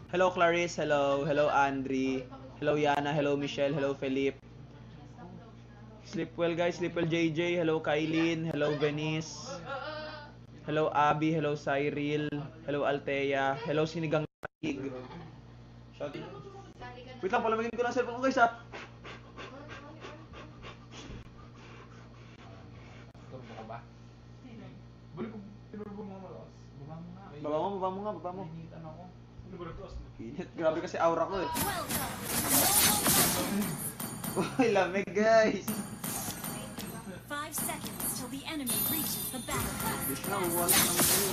Hello Clarice, hello. Hello Andre. Hello Yana, hello Michelle, hello Felipe. Sleep well guys, sleep well JJ. Hello Kailin, hello Venice. Hello Abby, hello Cyril. Hello Altea. Hello Sinigang Tig. Wait lang, palamigin ko lang cellphone ko guys ha. Baka ba? Balik ko, tinurbo mo malakas. Baba mo nga. Hinihitan ako. Ano ba nagtaas mo? Init, grabe kasi aura ko eh. Uy, lamig guys. 5 seconds till the enemy reaches the battlefield. Bish na, wala naman kayo.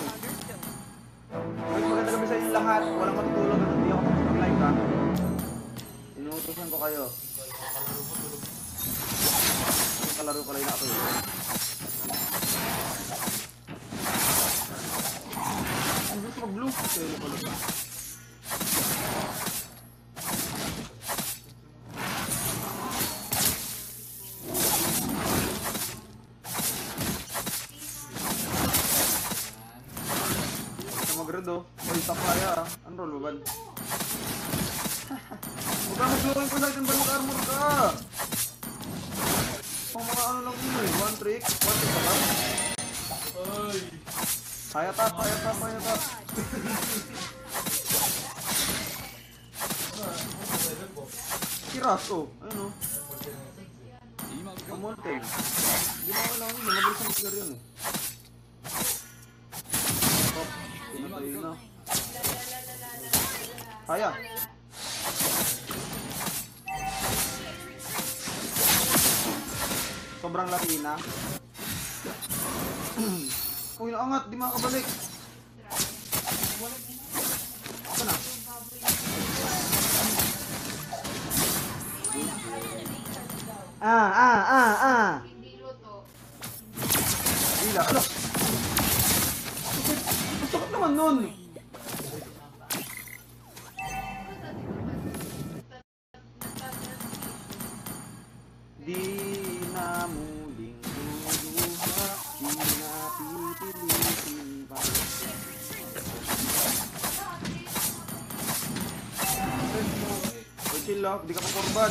Uy, maganda gabi sa inyo lahat. Walang matutulog at hindi ako tapos mag-live ha. Inuutosan ko kayo. Kalaro pala yun ako eh. Ang gusto mag-blue. Selo pala ba? Mag-red oh. Uy, top kaya ah. Ano roll ba? Huwag ka mag-glowing ko sa akin ba mag-armor ka? Pang mga ano lang yun eh. One trick pa ba? Ay! Kaya tap. Kiras oh. Ayun oh. Kamonten. Hindi mo kailangan yun. Mabilis ang trigger yun eh. Top. Pinatay na. Kaya. Sobrang latina. Uy, naangat. Di makakabalik. Ito na. Hindi luto. Hila. Ano? Ang sakit naman nun. Di na muling luluha, di na pipilitin pa. Uy, chill lang, di ka pa korban.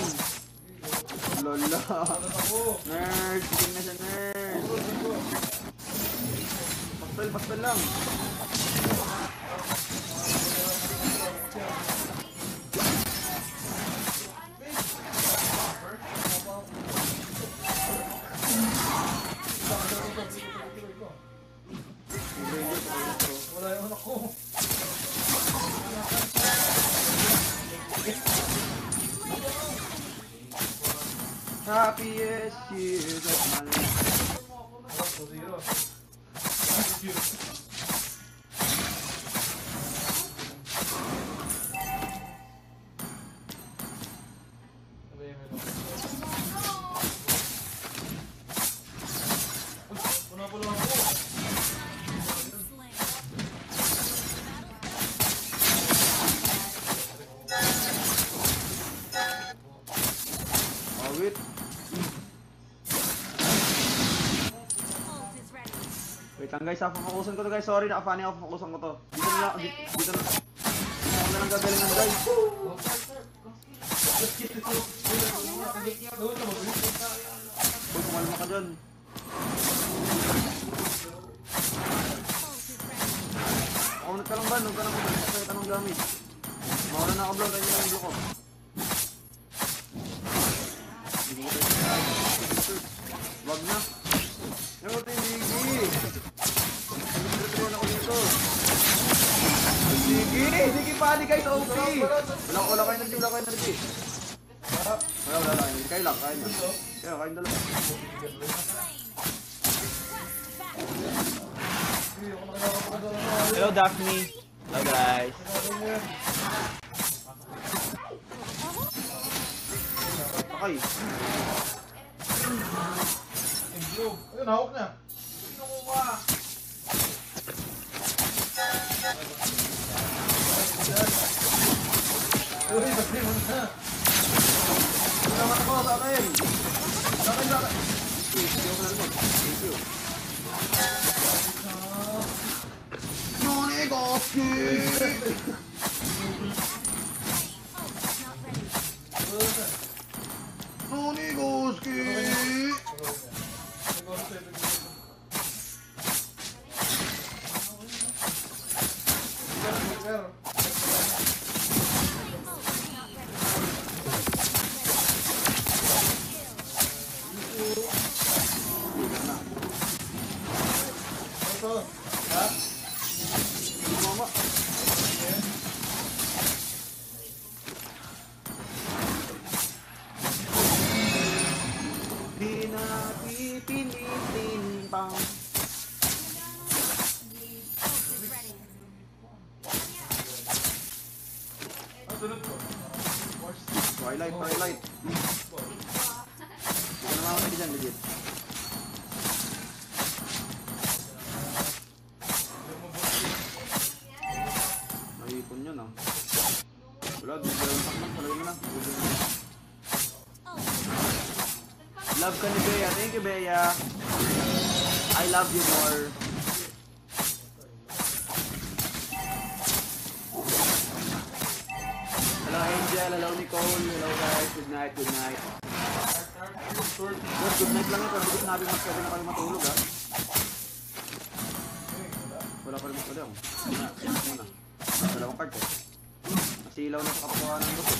Lola. Nerd, sige na siya nerd. Pastel lang. Wala yung anak ko. Happiest years of my life. Zero. Wait. Wait lang guys, fokusan ko to guys. Sorry, naka-funny ako, fokusan ko to. Dito na lang, dito na. Ako na lang gagaling ng guys. Uy, kumalma ka dyan. Maunat ka lang ba? Huwag ka lang magkakita ng gamit. Mawala na ako vlog, tayo na lang vlog ko. Wag na. Ewan tayo, Ligi. Nag-retrol ako dito. Ligi! Ligi pali guys, okay. Wala kayo energy, Wala. Kayo lang, kain na. Kain dalawa. Hello Daphne. Hello guys. Okay. Ayun, hawak na. Sino ko ba? Uy, basta mo na. Salamat ako sa akin. Sa akin. Thank you. Nonigoski! to. Ha? Mama. Di na pipilitin pang. Ang sunod ko. Wars. Twilight. Hindi ka na makakali dyan, legit. Naipon yun ah. Wala, di ba yung pakman? Palagay mo na. Love ka ni Bea. Thank you, Bea. I love you more. Hello, Angel. Hello, Nicole. Hello, guys. Good night. Good night. Good night lang ito. Hindi ko sinabi mas pwede na kayo matulog, ha? Wala pa rin mas pwede ako. Muna. Dalawang card, eh. Nasilaw na sa kapakuha ng gusto.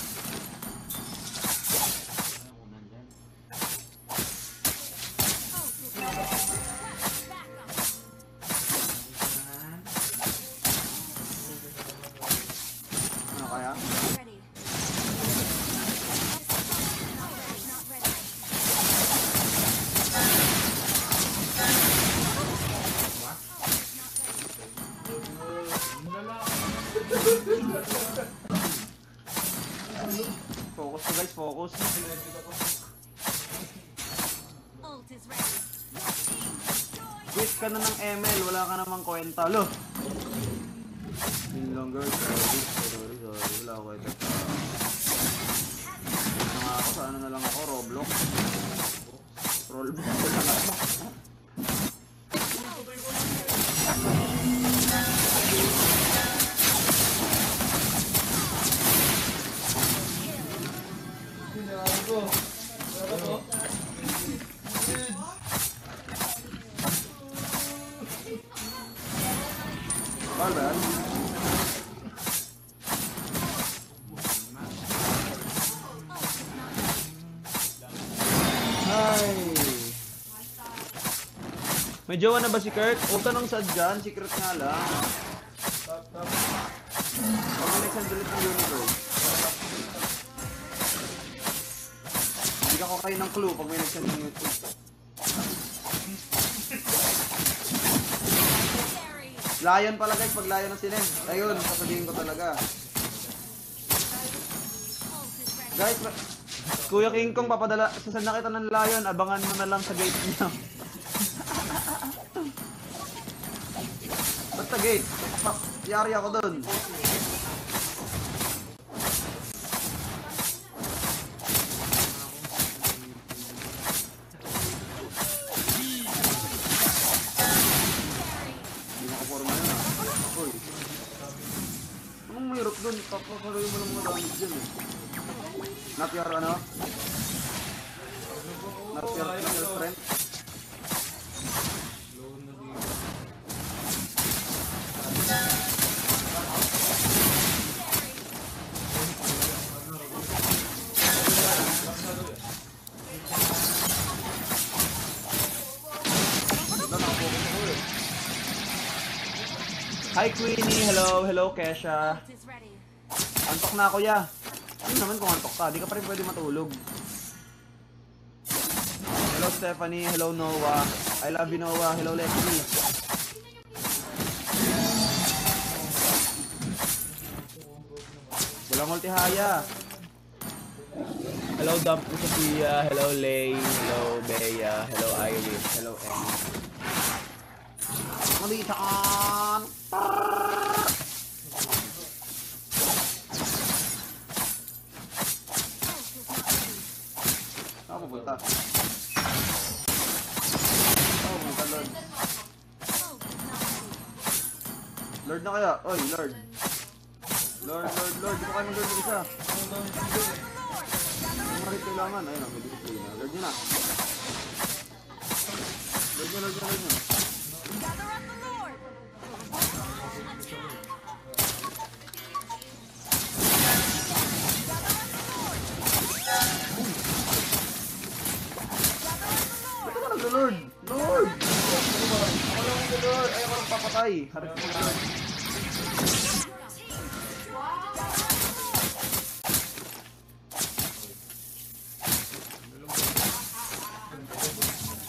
Ano kaya? Ready. Not ready. Focus to guys, focus. Ult is ready. Quit ka na ng ML, wala ka namang kwenta, lo. Yun lang girl, sorry, wala ako kwenta. Nga ako, sa ano na lang ako, Roblox. Rollbox ko lang ako. Kailangan ko. Wala ko. Bawal ba yan? Ay. May jowa na ba si Kurt? Huwag ka nang sad dyan, secret nga lang. Tap. Huwag mo next delete ng universe. Bigyan ko kayo ng clue pag may nag-send ng YouTube. Lion pala guys, pag lion ang sinend. Ayun, sasabihin ko talaga. Guys, Kuya King Kong, papadala, sasend na kita ng lion, abangan mo na lang sa gate niya. Basta gate, yari ako dun. Hindi makaporma yun ah. Uy. Anong mayroon dun? Papapaloy mo lang mga damage dyan eh. Not your ano? Not your friend? Hi Queenie, hello Kesha. Ult is ready. Antok na ako ya. Ano naman kung antok ka, di ka pa rin pwede matulog. Hello Stephanie, hello Noah. I love you Noah, hello Lexi. Walang multihaya. Hello Dump Sophia, hello Lay, hello Bea, hello Iris, hello Emmy. Mali saan? Saan pupunta? Saan pupunta, Lord? Lord na kaya? Oy, Lord. Lord. Di ko kayo mag-Lord isa. Ang marit kailangan. Ayun, may disiplina. Lord nyo na. Lord nyo. Gather up the Lord. Ba't ka nag-Lord? Lord! Ako lang mag-Lord. Ay, ako Sakay. Harap mo lang.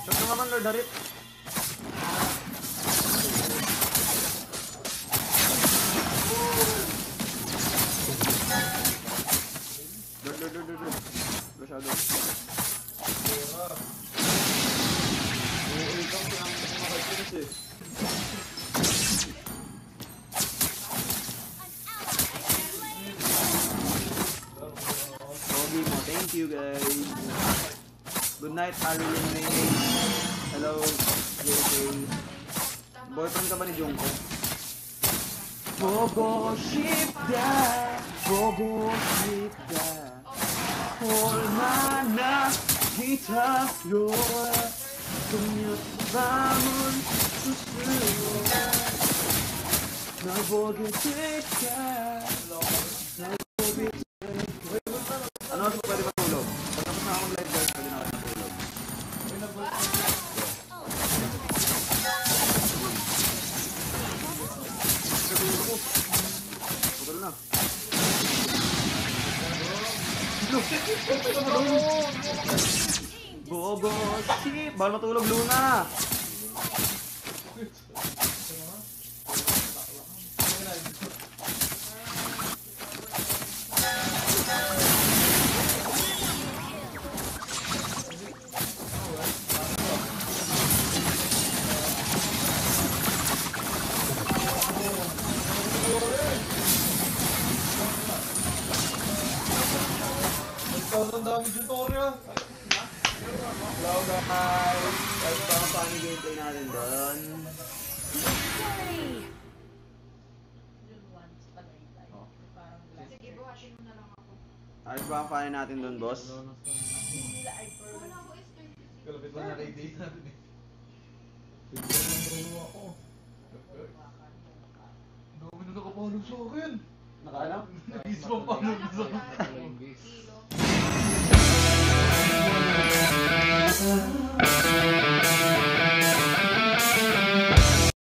Shot na naman, Lord Harit. Lord. Masyado. Oo, ikaw kaya ang makakainis eh. Pogi mo, thank you guys. Good night, Arlene May. Hello, JJ. Boyfriend ka ba ni Jungko? Bobo shipda, bobo shipda. 얼마나 기다려 동력 밤은 스스로 널 보게 될까 널 보게 될까 ano mas pwede matulog? Pagkapos na akong live guys, pwede na ako matulog. Pagkalo na. Bobo shit! Bawal matulog, Luna! Ang dami tutorial. Hello guys! Guys, baka funny gameplay natin doon. Sige, buhatin mo na lang ako. Ayos baka funny natin doon, boss? Wala ko is 26. Kalapit lang na ready natin eh. Ako. Dami na nakapalo sa akin. Nakaano? Nag-ispa pa nun sa akin. Kilo.